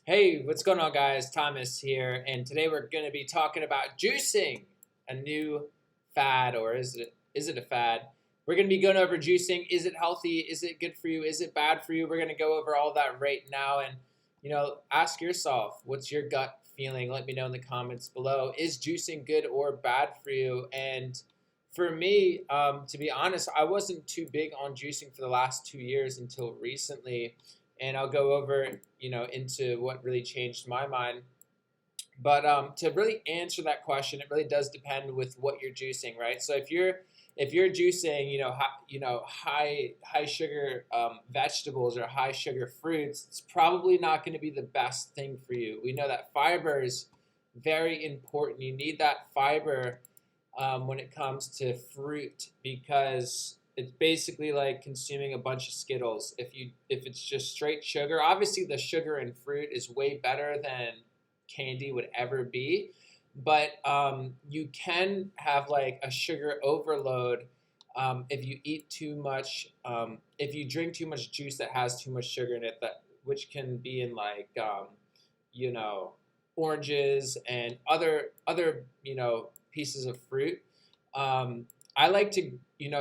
Hey, what's going on, guys? Thomas here, and today we're going to be talking about juicing, a new fad, or is it a fad? We're going to be going over juicing. Is it healthy? Is it good for you? Is it bad for you? We're going to go over all that right now, and ask yourself, what's your gut feeling? Let me know in the comments below. Is juicing good or bad for you? And for me, to be honest, I wasn't too big on juicing for the last 2 years until recently, and I'll go over into what really changed my mind. But to really answer that question, it really does depend with what you're juicing, right? So if you're juicing, high sugar vegetables or high sugar fruits, it's probably not going to be the best thing for you. We know that fiber is very important. You need that fiber when it comes to fruit because it's basically like consuming a bunch of Skittles. If it's just straight sugar, obviously the sugar in fruit is way better than candy would ever be, but you can have like a sugar overload if you eat too much. If you drink too much juice that has too much sugar in it, that which can be in like you know oranges and other pieces of fruit. I like to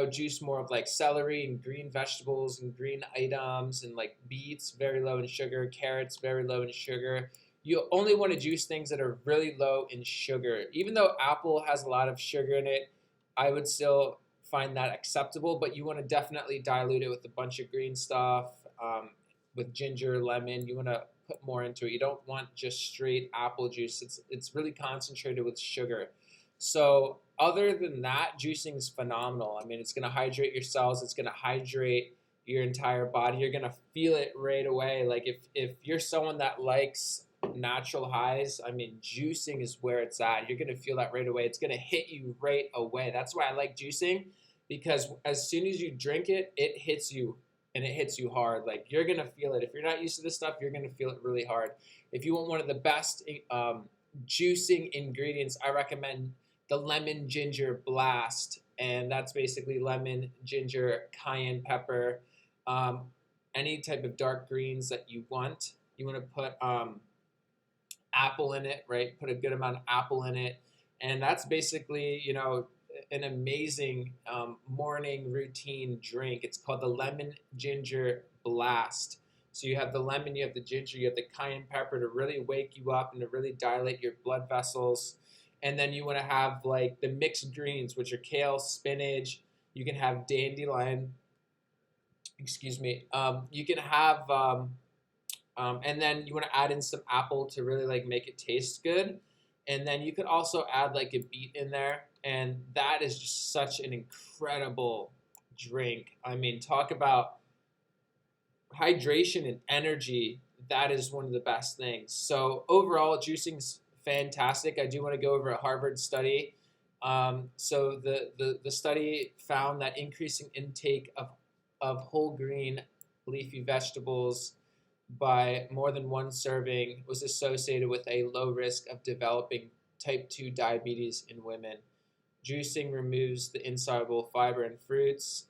juice more of like celery and green vegetables and green items and like beets, very low in sugar, carrots, very low in sugar. You only want to juice things that are really low in sugar. Even though apple has a lot of sugar in it, I would still find that acceptable, but you want to definitely dilute it with a bunch of green stuff, with ginger, lemon. You want to put more into it. You don't want just straight apple juice. It's really concentrated with sugar. So other than that, juicing is phenomenal. I mean, it's going to hydrate your cells. It's going to hydrate your entire body. You're going to feel it right away. Like if you're someone that likes natural highs, I mean, juicing is where it's at. You're going to feel that right away. It's going to hit you right away. That's why I like juicing, because as soon as you drink it, it hits you, and it hits you hard. Like you're going to feel it. If you're not used to this stuff, you're going to feel it really hard. If you want one of the best juicing ingredients, I recommend the lemon ginger blast, and that's basically lemon, ginger, cayenne pepper, um, any type of dark greens that you want. You want to put apple in it, right? Put a good amount of apple in it, and that's basically an amazing morning routine drink. It's called the lemon ginger blast. So you have the lemon, you have the ginger, you have the cayenne pepper to really wake you up and to really dilate your blood vessels. And then you want to have like the mixed greens, which are kale, spinach. You can have dandelion. Excuse me. You can have and then you want to add in some apple to really like make it taste good. And then you could also add like a beet in there, and that is just such an incredible drink. I mean, talk about hydration and energy. That is one of the best things. So overall, juicing's fantastic. I do want to go over a Harvard study. So the study found that increasing intake of whole green leafy vegetables by more than one serving was associated with a low risk of developing type 2 diabetes in women. Juicing removes the insoluble fiber in fruits.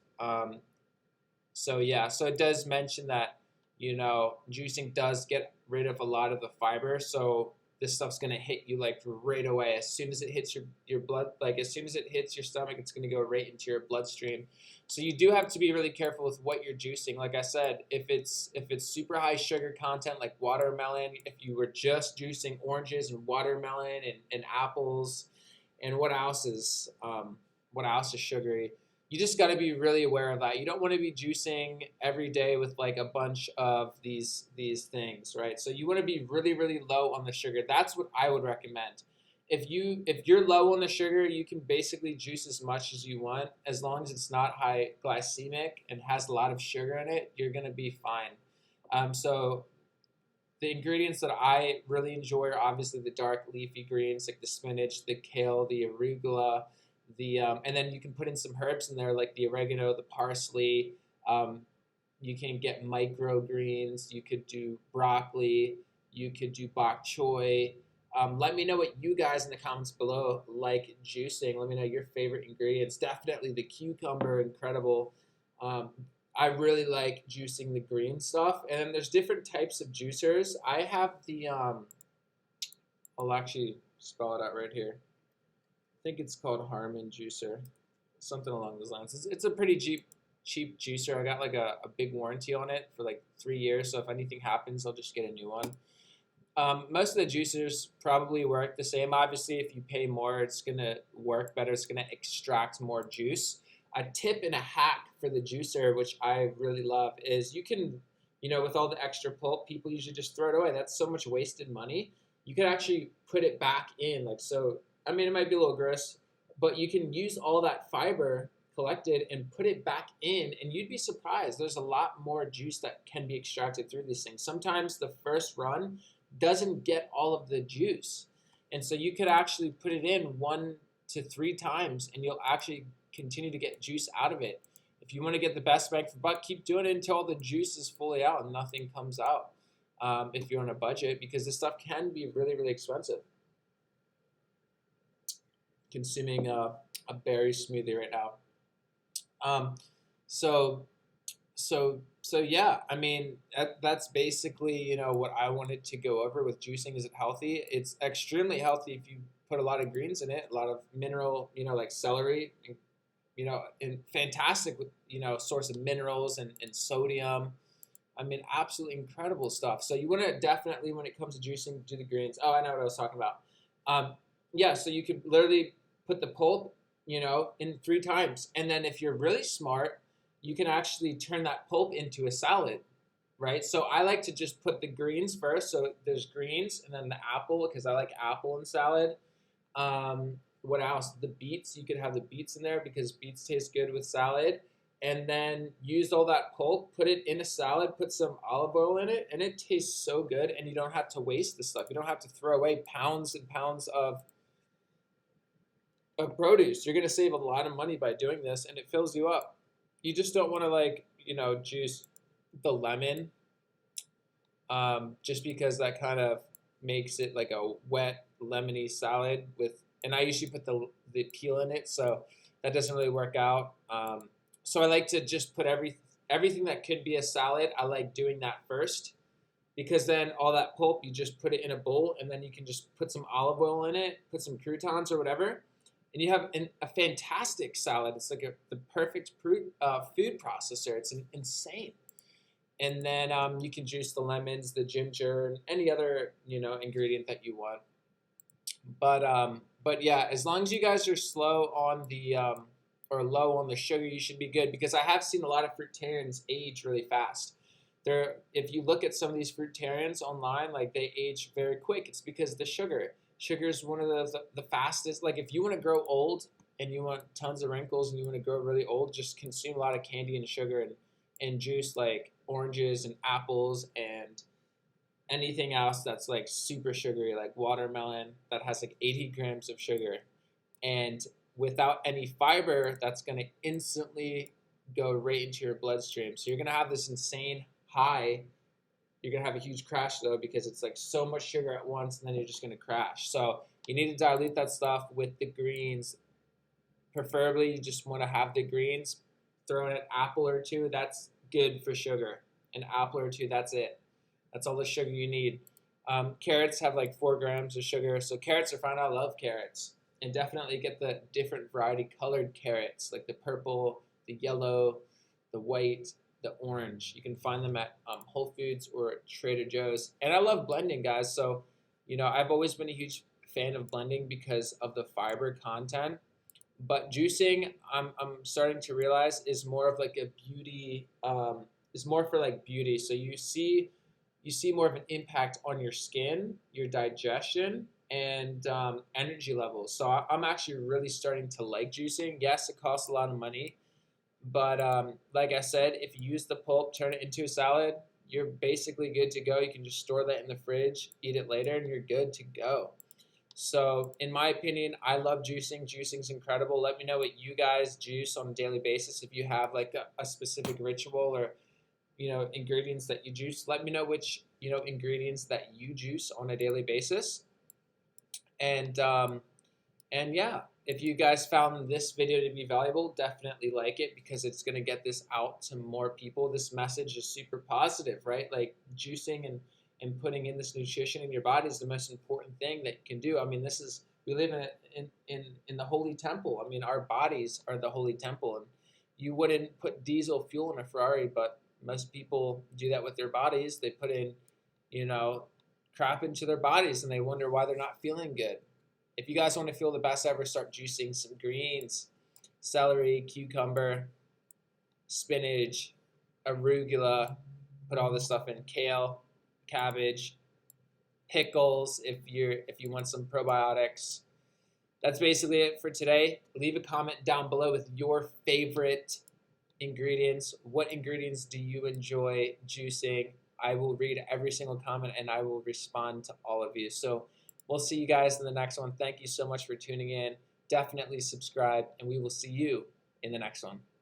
So yeah, so it does mention that juicing does get rid of a lot of the fiber. So this stuff's gonna hit you like right away. As soon as it hits your blood, like as soon as it hits your stomach, it's gonna go right into your bloodstream. So you do have to be really careful with what you're juicing. Like I said, if it's super high sugar content like watermelon, if you were just juicing oranges and watermelon and apples, and what else is sugary, you just got to be really aware of that. You don't want to be juicing every day with like a bunch of these things, right? So you want to be really really low on the sugar. That's what I would recommend. If you're low on the sugar, you can basically juice as much as you want, as long as it's not high glycemic and has a lot of sugar in it. You're gonna be fine. So the ingredients that I really enjoy are obviously the dark leafy greens like the spinach, the kale, the arugula, and then you can put in some herbs in there like the oregano, the parsley. Um, you can get microgreens. You could do broccoli. You could do bok choy. Let me know what you guys in the comments below like juicing. Let me know your favorite ingredients. Definitely the cucumber, incredible. Um, I really like juicing the green stuff. And then there's different types of juicers. I have the I'll actually spell it out right here. I think it's called Harmon Juicer, something along those lines. It's a pretty cheap juicer. I got like a big warranty on it for like 3 years. So if anything happens, I'll just get a new one. Most of the juicers probably work the same. Obviously, if you pay more, it's going to work better. It's going to extract more juice. A tip and a hack for the juicer, which I really love, is you can, with all the extra pulp, people usually just throw it away. That's so much wasted money. You can actually put it back in. Like, so, I mean, it might be a little gross, but you can use all that fiber collected and put it back in, and you'd be surprised. There's a lot more juice that can be extracted through these things. Sometimes the first run doesn't get all of the juice. And so you could actually put it in 1 to 3 times and you'll actually continue to get juice out of it. If you want to get the best bang for buck, keep doing it until the juice is fully out and nothing comes out. If you're on a budget, because this stuff can be really, really expensive. Consuming a berry smoothie right now. So yeah, I mean, that's basically, what I wanted to go over with juicing. Is it healthy? It's extremely healthy if you put a lot of greens in it, a lot of mineral, like celery, and fantastic, source of minerals and sodium. I mean, absolutely incredible stuff. So you want to definitely, when it comes to juicing, do the greens. Oh, I know what I was talking about. Yeah, so you could literally put the pulp, in 3 times. And then if you're really smart, you can actually turn that pulp into a salad, right? So I like to just put the greens first. So there's greens and then the apple, because I like apple in salad. What else? The beets. You could have the beets in there because beets taste good with salad. And then use all that pulp, put it in a salad, put some olive oil in it, and it tastes so good. And you don't have to waste the stuff. You don't have to throw away pounds and pounds of produce. You're going to save a lot of money by doing this, and it fills you up. You just don't want to juice the lemon, just because that kind of makes it like a wet lemony salad and I usually put the peel in it, so that doesn't really work out. So I like to just put everything that could be a salad. I like doing that first, because then all that pulp, you just put it in a bowl, and then you can just put some olive oil in it, put some croutons or whatever, and you have a fantastic salad. It's like the perfect food processor. It's insane. And then you can juice the lemons, the ginger, and any other ingredient that you want. But yeah, as long as you guys are slow on the or low on the sugar, you should be good, because I have seen a lot of fruitarians age really fast. If you look at some of these fruitarians online, like, they age very quick. It's because the sugar is one of the fastest. Like, if you want to grow old and you want tons of wrinkles and you want to grow really old, just consume a lot of candy and sugar and juice, like oranges and apples and anything else that's like super sugary, like watermelon that has like 80 grams of sugar. And without any fiber, that's going to instantly go right into your bloodstream. So you're going to have this insane high. You're going to have a huge crash, though, because it's like so much sugar at once, and then you're just going to crash. So you need to dilute that stuff with the greens. Preferably, you just want to have the greens. Throw in an apple or two. That's good for sugar. An apple or two, that's it. That's all the sugar you need. Carrots have like 4 grams of sugar. So carrots are fine. I love carrots. And definitely get the different variety colored carrots, like the purple, the yellow, the white, the orange. You can find them at Whole Foods or Trader Joe's. And I love blending, guys. So, I've always been a huge fan of blending because of the fiber content. But juicing, I'm starting to realize, is more of like a beauty, is more for like beauty. So you see more of an impact on your skin, your digestion, and energy levels. So I'm actually really starting to like juicing. Yes, it costs a lot of money, but like I said, if you use the pulp, turn it into a salad, you're basically good to go. You can just store that in the fridge, eat it later, and you're good to go. So in my opinion, I love juicing. Juicing's incredible. Let me know what you guys juice on a daily basis. If you have like a specific ritual or ingredients that you juice, let me know which ingredients that you juice on a daily basis. And And yeah, if you guys found this video to be valuable, definitely like it because it's going to get this out to more people. This message is super positive, right? Like juicing and putting in this nutrition in your body is the most important thing that you can do. I mean, this is we live in the holy temple. I mean, our bodies are the holy temple, and you wouldn't put diesel fuel in a Ferrari, but most people do that with their bodies. They put in, you know, crap into their bodies, and they wonder why they're not feeling good. If you guys want to feel the best ever, start juicing some greens, celery, cucumber, spinach, arugula. Put all this stuff in: kale, cabbage, pickles. If you want some probiotics. That's basically it for today. Leave a comment down below with your favorite ingredients. What ingredients do you enjoy juicing? I will read every single comment and I will respond to all of you. So we'll see you guys in the next one. Thank you so much for tuning in. Definitely subscribe, and we will see you in the next one.